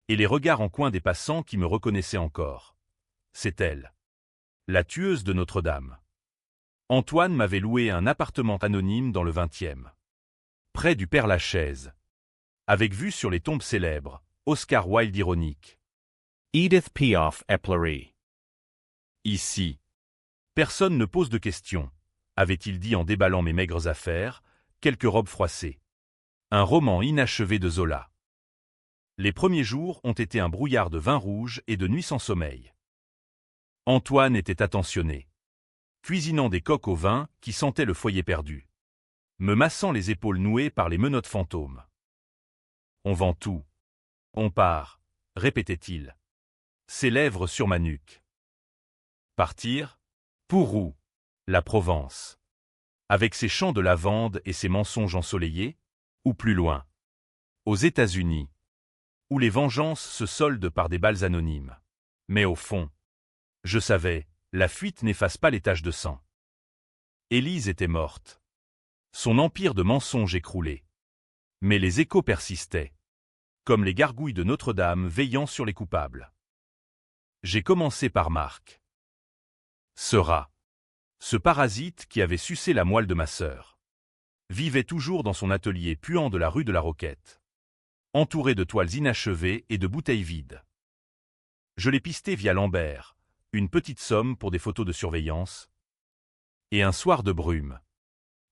Et les regards en coin des passants qui me reconnaissaient encore. C'est elle. La tueuse de Notre-Dame. Antoine m'avait loué un appartement anonyme dans le 20e. Près du Père-Lachaise. Avec vue sur les tombes célèbres, Oscar Wilde ironique. Edith Piaf Eplery. Ici. Personne ne pose de questions, avait-il dit en déballant mes maigres affaires, quelques robes froissées. Un roman inachevé de Zola. Les premiers jours ont été un brouillard de vin rouge et de nuits sans sommeil. Antoine était attentionné. Cuisinant des coques au vin qui sentaient le foyer perdu. Me massant les épaules nouées par les menottes fantômes. On vend tout. On part, répétait-il. Ses lèvres sur ma nuque. Partir? Pour où? La Provence. Avec ses champs de lavande et ses mensonges ensoleillés? Ou plus loin? Aux États-Unis. Où les vengeances se soldent par des balles anonymes. Mais au fond, je savais, la fuite n'efface pas les taches de sang. Élise était morte. Son empire de mensonges écroulé. Mais les échos persistaient. Comme les gargouilles de Notre-Dame veillant sur les coupables. J'ai commencé par Marc. Ce rat. Ce parasite qui avait sucé la moelle de ma sœur. Vivait toujours dans son atelier puant de la rue de la Roquette. Entouré de toiles inachevées et de bouteilles vides. Je l'ai pisté via Lambert, une petite somme pour des photos de surveillance. Et un soir de brume.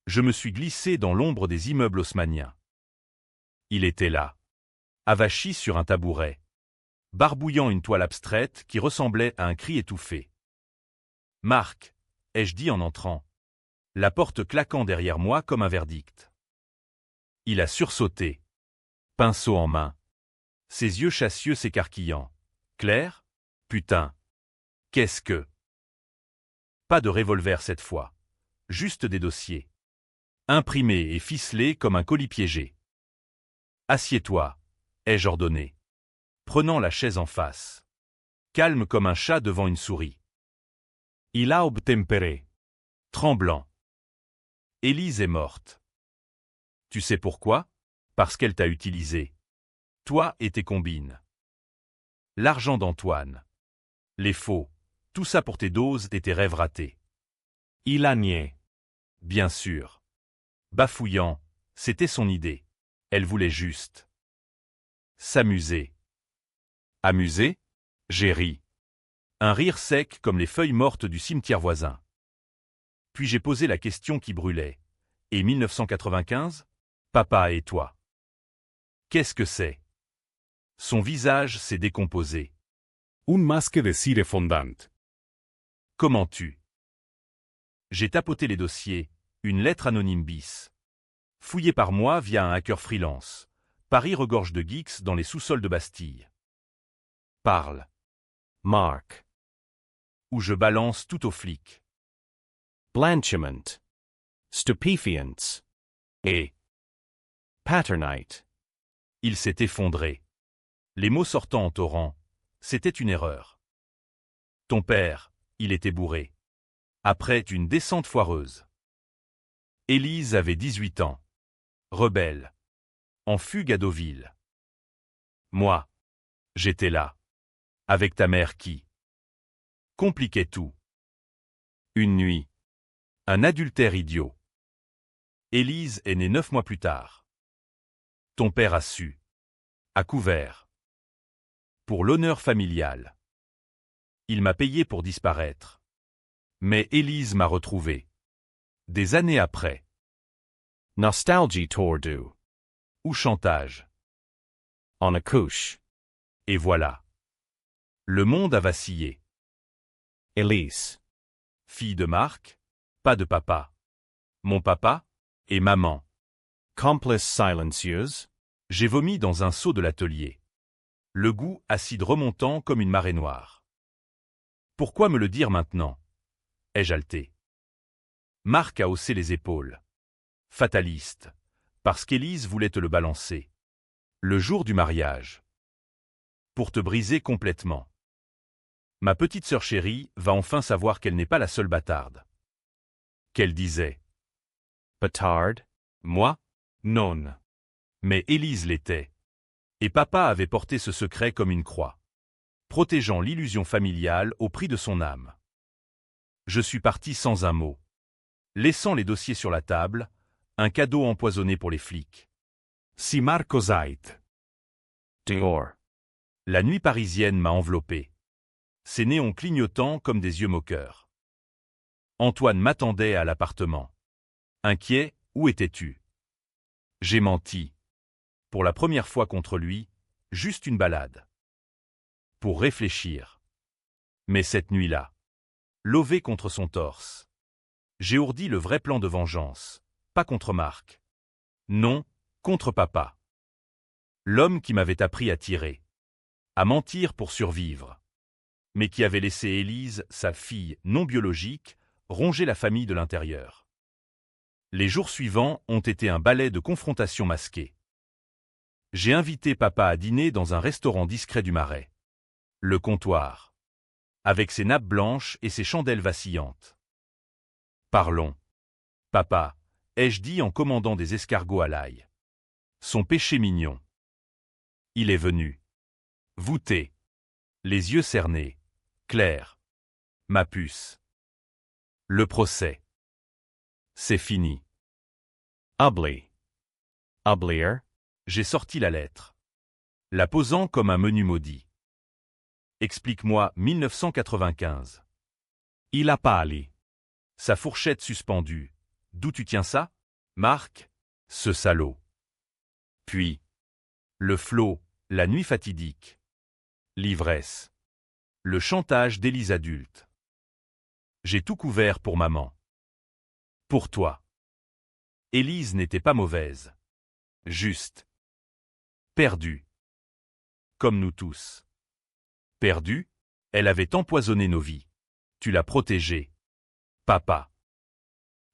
Je me suis glissé dans l'ombre des immeubles haussmanniens. Il était là. Avachi sur un tabouret, barbouillant une toile abstraite qui ressemblait à un cri étouffé. « Marc » ai-je dit en entrant. la porte claquant derrière moi comme un verdict. Il a sursauté, pinceau en main, ses yeux chassieux s'écarquillant. Claire? Putain. Qu'est-ce que... Pas de revolver cette fois, juste des dossiers. Imprimés et ficelés comme un colis piégé. Assieds-toi, ai-je ordonné, prenant la chaise en face. Calme comme un chat devant une souris. Il a obtempéré. Tremblant. Élise est morte. Tu sais pourquoi? Parce qu'elle t'a utilisé. Toi et tes combines. L'argent d'Antoine. Les faux. Tout ça pour tes doses et tes rêves ratés. Il a nié. Bien sûr. Bafouillant, c'était son idée. Elle voulait juste s'amuser. Amuser? J'ai ri. Un rire sec comme les feuilles mortes du cimetière voisin. Puis j'ai posé la question qui brûlait. Et 1995? Papa et toi? Qu'est-ce que c'est? Son visage s'est décomposé. Un masque de cire fondante. Comment tu? J'ai tapoté les dossiers, une lettre anonyme bis. Fouillée par moi via un hacker freelance. Paris regorge de geeks dans les sous-sols de Bastille. Parle. Mark. Où je balance tout aux flics. Blanchiment. Stupéfiants. Et Paternite. il s'est effondré. Les mots sortant en torrent, c'était une erreur. Ton père, il était bourré. Après une descente foireuse. Élise avait 18 ans. Rebelle. En fugue à Deauville. Moi. J'étais là. Avec ta mère qui compliquait tout. Une nuit. Un adultère idiot. Élise est née 9 mois plus tard. Ton père a su. A couvert. Pour l'honneur familial. Il m'a payé pour disparaître. Mais Élise m'a retrouvé. Des années après. Nostalgie tordu. Ou chantage. On a couche. Et voilà. Le monde a vacillé. Elise. Fille de Marc, pas de papa. Mon papa et maman. Complice silencieuse. J'ai vomi dans un seau de l'atelier. Le goût acide remontant comme une marée noire. Pourquoi me le dire maintenant? Ai-je haleté? Marc a haussé les épaules. Fataliste. Parce qu'Élise voulait te le balancer. Le jour du mariage. Pour te briser complètement. Ma petite sœur chérie va enfin savoir qu'elle n'est pas la seule bâtarde. Qu'elle disait. Bâtard. Moi? Non. Mais Élise l'était. Et papa avait porté ce secret comme une croix. Protégeant l'illusion familiale au prix de son âme. Je suis parti sans un mot. Laissant les dossiers sur la table, un cadeau empoisonné pour les flics. Si Marco Zait. Dior. La nuit parisienne m'a enveloppé. Ses néons clignotant comme des yeux moqueurs. Antoine m'attendait à l'appartement. Inquiet, où étais-tu? J'ai menti. Pour la première fois contre lui, juste une balade. Pour réfléchir. Mais cette nuit-là, lové contre son torse, j'ai ourdi le vrai plan de vengeance, pas contre Marc. Non, contre papa. L'homme qui m'avait appris à tirer. À mentir pour survivre. Mais qui avait laissé Élise, sa fille non biologique, ronger la famille de l'intérieur. Les jours suivants ont été un ballet de confrontation masquée. J'ai invité papa à dîner dans un restaurant discret du Marais. Le comptoir. Avec ses nappes blanches et ses chandelles vacillantes. Parlons. Papa, ai-je dit en commandant des escargots à l'ail. Son péché mignon. Il est venu. Voûté. Les yeux cernés. Clair. Ma puce. Le procès. C'est fini. Ubly. Ublier. J'ai sorti la lettre. La posant comme un menu maudit. Explique-moi 1995. Il a pali. Sa fourchette suspendue. D'où tu tiens ça, Marc? Ce salaud. Puis. Le flot, la nuit fatidique. L'ivresse. Le chantage d'Élise adulte. J'ai tout couvert pour maman. Pour toi. Élise n'était pas mauvaise. Juste. Perdue. Comme nous tous. Perdue, elle avait empoisonné nos vies. Tu l'as protégée. Papa.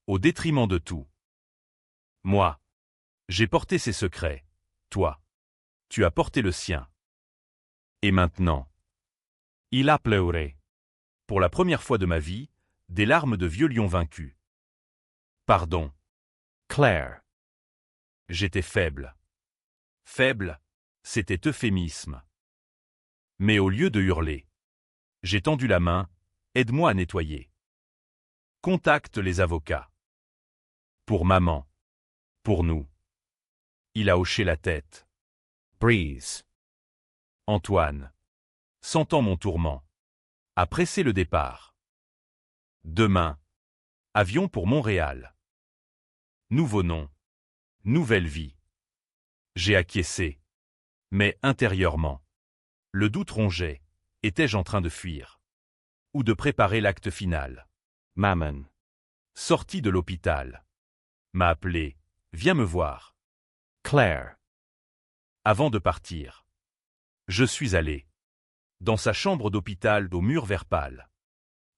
Au détriment de tout. Moi. J'ai porté ses secrets. Toi. Tu as porté le sien. Et maintenant. Il a pleuré. Pour la première fois de ma vie, des larmes de vieux lion vaincu. Pardon. Claire. J'étais faible. Faible, c'était euphémisme. Mais au lieu de hurler, j'ai tendu la main, aide-moi à nettoyer. Contacte les avocats. Pour maman. Pour nous. Il a hoché la tête. Breeze. Antoine, sentant mon tourment, a pressé le départ. Demain, avion pour Montréal. Nouveau nom. Nouvelle vie. J'ai acquiescé. Mais intérieurement, le doute rongeait. Étais-je en train de fuir? Ou de préparer l'acte final? Mammon. Sorti de l'hôpital. M'a appelé. Viens me voir. Claire. Avant de partir. Je suis allé. Dans sa chambre d'hôpital aux murs vert pâle.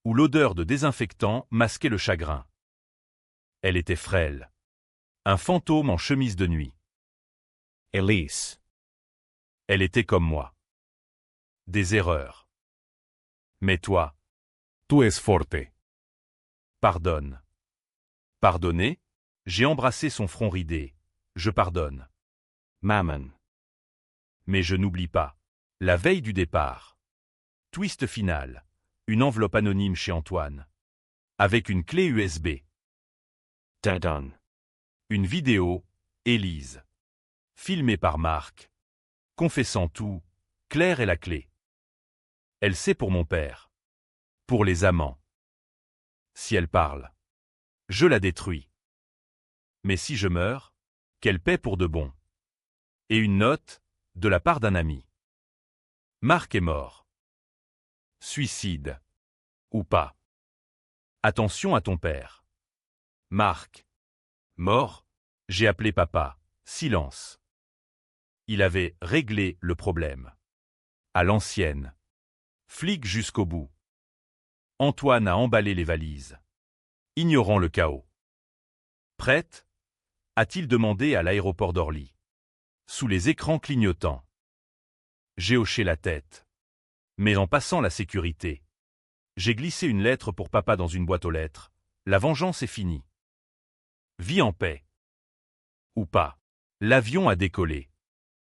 Où l'odeur de désinfectant masquait le chagrin. Elle était frêle. Un fantôme en chemise de nuit. Elise. Elle était comme moi. Des erreurs. Mais toi, Tú es forte. pardonne. Pardonner? J'ai embrassé son front ridé. Je pardonne. Mammon. Mais je n'oublie pas. La veille du départ. Twist final. Une enveloppe anonyme chez Antoine. Avec une clé USB. Dadon. Une vidéo, Élise. Filmée par Marc. Confessant tout, Claire est la clé. Elle sait pour mon père. Pour les amants. Si elle parle, je la détruis. Mais si je meurs, qu'elle paie pour de bon. Et une note, de la part d'un ami. Marc est mort. Suicide. Ou pas. Attention à ton père. Marc. Mort. J'ai appelé papa. Silence. Il avait réglé le problème. À l'ancienne. Flic jusqu'au bout. Antoine a emballé les valises. Ignorant le chaos. Prête? A-t-il demandé à l'aéroport d'Orly. Sous les écrans clignotants. J'ai hoché la tête. Mais en passant la sécurité, j'ai glissé une lettre pour papa dans une boîte aux lettres. La vengeance est finie. Vis en paix. Ou pas. L'avion a décollé.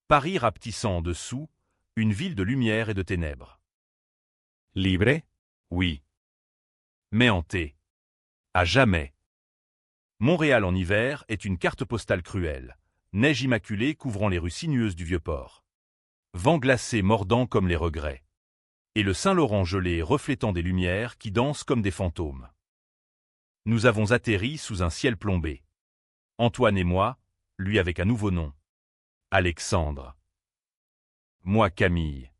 Paris rapetissant en dessous, une ville de lumière et de ténèbres. Libre? Oui. Mais hanté. À jamais. Montréal en hiver est une carte postale cruelle. Neige immaculée couvrant les rues sinueuses du Vieux-Port. Vent glacé mordant comme les regrets. Et le Saint-Laurent gelé reflétant des lumières qui dansent comme des fantômes. Nous avons atterri sous un ciel plombé. Antoine et moi, lui avec un nouveau nom. Alexandre. Moi Camille.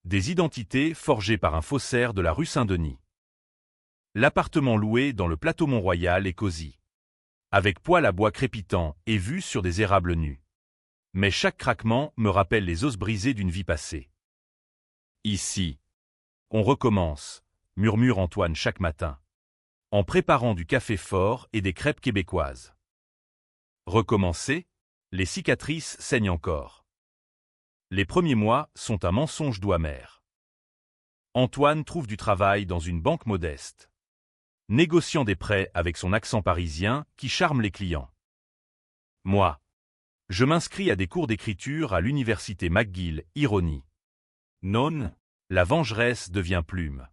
Des identités forgées par un faussaire de la rue Saint-Denis. L'appartement loué dans le plateau Mont-Royal est cosy. Avec poêle à bois crépitant et vue sur des érables nus. Mais chaque craquement me rappelle les os brisés d'une vie passée. Ici. On recommence, murmure Antoine chaque matin. En préparant du café fort et des crêpes québécoises. Recommencer? Les cicatrices saignent encore. Les premiers mois sont un mensonge doux amer. Antoine trouve du travail dans une banque modeste. Négociant des prêts avec son accent parisien qui charme les clients. Moi. Je m'inscris à des cours d'écriture à l'université McGill, ironie. Non, la vengeresse devient plume.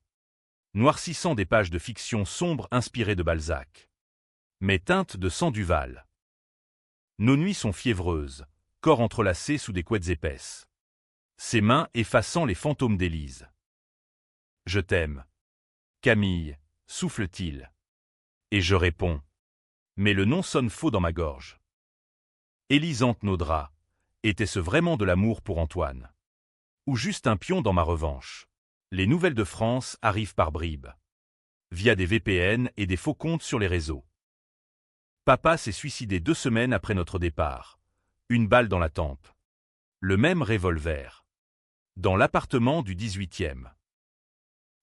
Noircissant des pages de fiction sombre inspirées de Balzac. Mais teintes de sang Duval. Nos nuits sont fiévreuses, corps entrelacés sous des couettes épaisses. Ses mains effaçant les fantômes d'Élise. Je t'aime. Camille, souffle-t-il. Et je réponds. Mais le nom sonne faux dans ma gorge. Élisante nos draps. Était-ce vraiment de l'amour pour Antoine? Ou juste un pion dans ma revanche? Les nouvelles de France arrivent par bribes. Via des VPN et des faux comptes sur les réseaux. Papa s'est suicidé 2 semaines après notre départ. Une balle dans la tempe. Le même revolver. Dans l'appartement du 18e.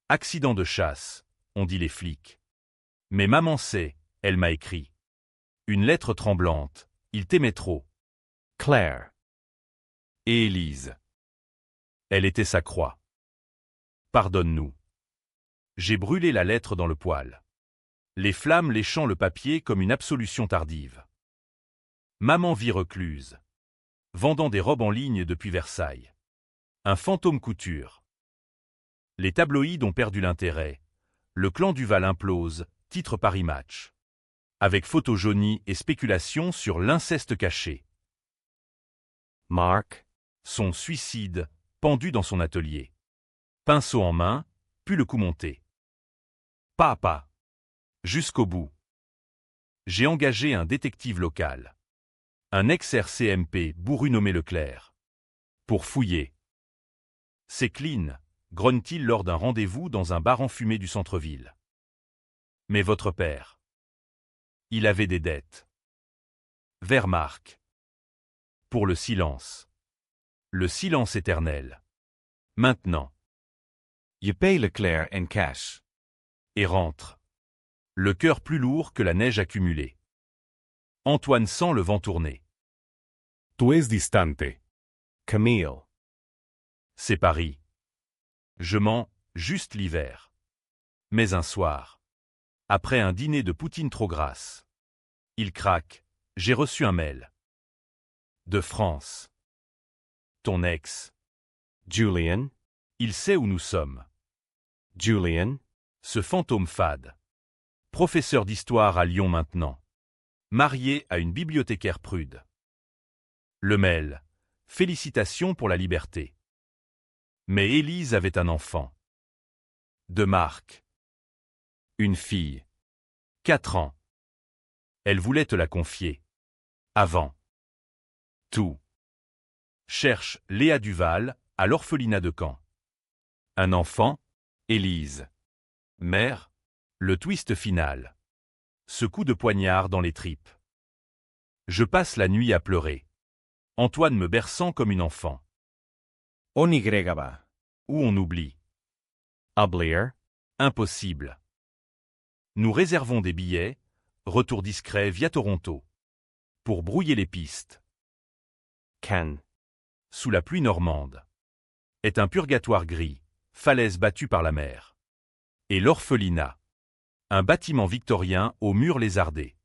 Accident de chasse, ont dit les flics. Mais maman sait, elle m'a écrit. Une lettre tremblante, il t'aimait trop. Claire. Et Élise. Elle était sa croix. Pardonne-nous. J'ai brûlé la lettre dans le poêle. Les flammes léchant le papier comme une absolution tardive. Maman vit recluse. Vendant des robes en ligne depuis Versailles. Un fantôme couture. Les tabloïds ont perdu l'intérêt. Le clan Duval implose, titre Paris Match. Avec photos jaunies et spéculations sur l'inceste caché. Mark. Son suicide, pendu dans son atelier. Pinceau en main, puis le coup monté. Pas à pas. Jusqu'au bout. J'ai engagé un détective local. Un ex-RCMP bourru nommé Leclerc. Pour fouiller. C'est clean, grogne-t-il lors d'un rendez-vous dans un bar enfumé du centre-ville. Mais votre père. Il avait des dettes. Vers Marc. Pour le silence. Le silence éternel. Maintenant. You pay Leclerc in cash. Et rentre. Le cœur plus lourd que la neige accumulée. Antoine sent le vent tourner. Tú es distante. Camille. C'est Paris. Je mens, juste l'hiver. Mais un soir. Après un dîner de poutine trop grasse. Il craque. J'ai reçu un mail. De France. Ton ex. Julian. Il sait où nous sommes. Julian. Ce fantôme fade. Professeur d'histoire à Lyon maintenant. Marié à une bibliothécaire prude. Le mail. Félicitations pour la liberté. Mais Élise avait un enfant. De Marc. Une fille. 4 ans. Elle voulait te la confier. Avant. Tout. Cherche Léa Duval, à l'orphelinat de Caen. Un enfant, Élise. Mère, le twist final. Ce coup de poignard dans les tripes. Je passe la nuit à pleurer. Antoine me berçant comme une enfant. On y va. Où on oublie. Oublier. Impossible. Nous réservons des billets, retour discret via Toronto. Pour brouiller les pistes. Ken. Sous la pluie normande. Est un purgatoire gris, falaise battue par la mer. Et l'orphelinat. Un bâtiment victorien aux murs lézardés.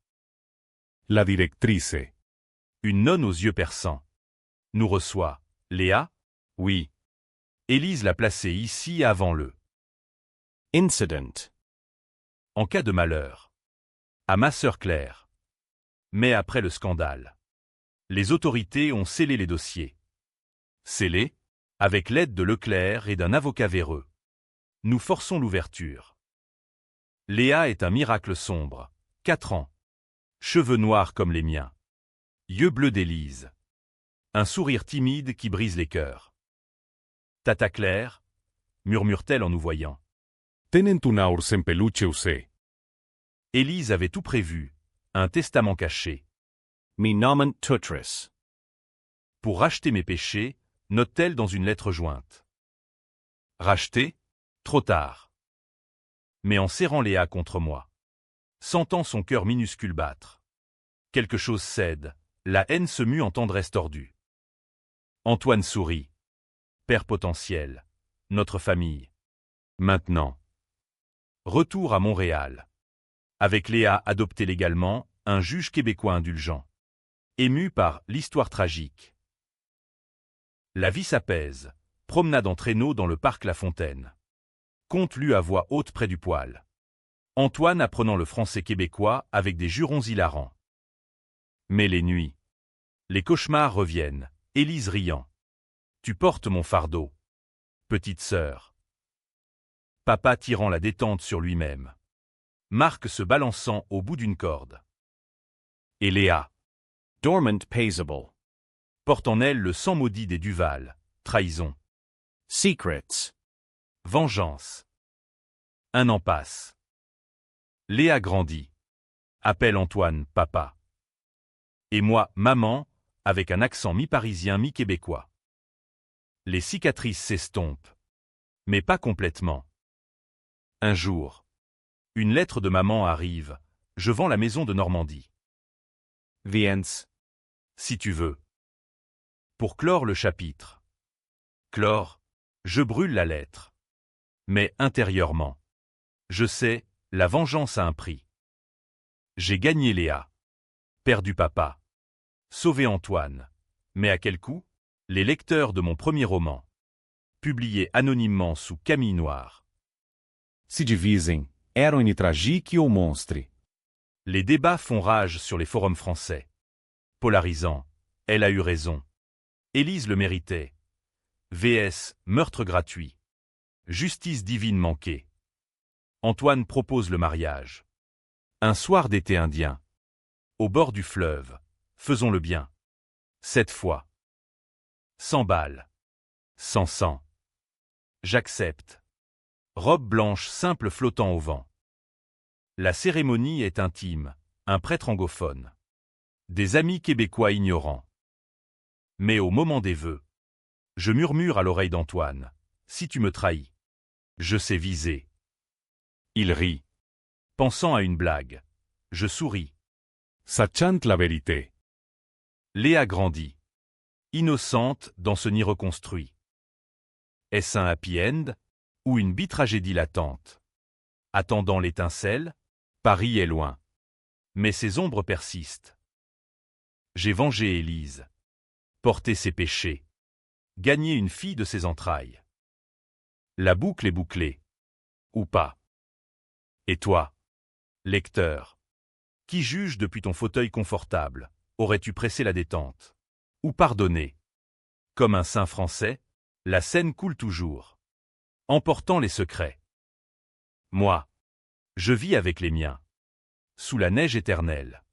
La directrice. Une nonne aux yeux perçants. Nous reçoit. Léa? Oui. Élise l'a placée ici avant le. Incident. En cas de malheur. À ma sœur Claire. Mais après le scandale. Les autorités ont scellé les dossiers. Scellés? Avec l'aide de Leclerc et d'un avocat véreux. Nous forçons l'ouverture. Léa est un miracle sombre. 4 ans. Cheveux noirs comme les miens. Yeux bleus d'Élise. Un sourire timide qui brise les cœurs. Tata Claire, murmure-t-elle en nous voyant. Tenen un ours en peluche usé. Élise avait tout prévu. Un testament caché. Me nomen tutris. Pour racheter mes péchés, note-t-elle dans une lettre jointe. Racheter? Trop tard. Mais en serrant Léa contre moi. Sentant son cœur minuscule battre. Quelque chose cède, la haine se mue en tendresse tordue. Antoine sourit. Père potentiel. Notre famille. Maintenant. Retour à Montréal. Avec Léa adoptée légalement, un juge québécois indulgent. Ému par l'histoire tragique. La vie s'apaise. Promenade en traîneau dans le parc La Fontaine. Conte lu à voix haute près du poêle. Antoine apprenant le français québécois avec des jurons hilarants. Mais les nuits. Les cauchemars reviennent, Élise riant. Tu portes mon fardeau. Petite sœur. Papa tirant la détente sur lui-même. Marc se balançant au bout d'une corde. Et Léa. Dormant paisible. Porte en elle le sang maudit des Duval. Trahison. Secrets. Vengeance. Un an passe. Léa grandit. Appelle Antoine, papa. Et moi, maman, avec un accent mi-parisien, mi-québécois. Les cicatrices s'estompent. Mais pas complètement. Un jour, une lettre de maman arrive. Je vends la maison de Normandie. Viens. Si tu veux. Pour clore le chapitre. Clore, je brûle la lettre. Mais intérieurement, je sais, la vengeance a un prix. J'ai gagné Léa. Perdu papa. Sauvé Antoine. Mais à quel coût? Les lecteurs de mon premier roman. Publié anonymement sous Camille Noir. Se divisem, heroine tragique ou monstre. Les débats font rage sur les forums français. Polarisant. Elle a eu raison. Élise le méritait. VS, meurtre gratuit. Justice divine manquée. Antoine propose le mariage. Un soir d'été indien. Au bord du fleuve. Faisons le bien. Cette fois. 100 balles. 100 sang. J'accepte. Robe blanche simple flottant au vent. La cérémonie est intime, un prêtre anglophone. Des amis québécois ignorants. Mais au moment des vœux, je murmure à l'oreille d'Antoine, si tu me trahis, je sais viser. Il rit. Pensant à une blague, je souris. Sachant la vérité. Léa grandit. Innocente dans ce nid reconstruit. Est-ce un happy end ou une bitragédie latente? Attendant l'étincelle, Paris est loin. Mais ses ombres persistent. J'ai vengé Élise. Porté ses péchés. Gagné une fille de ses entrailles. La boucle est bouclée. Ou pas. Et toi, lecteur, qui juge depuis ton fauteuil confortable, aurais-tu pressé la détente? Ou pardonné? Comme un saint français, la Seine coule toujours. Emportant les secrets. Moi, je vis avec les miens. Sous la neige éternelle.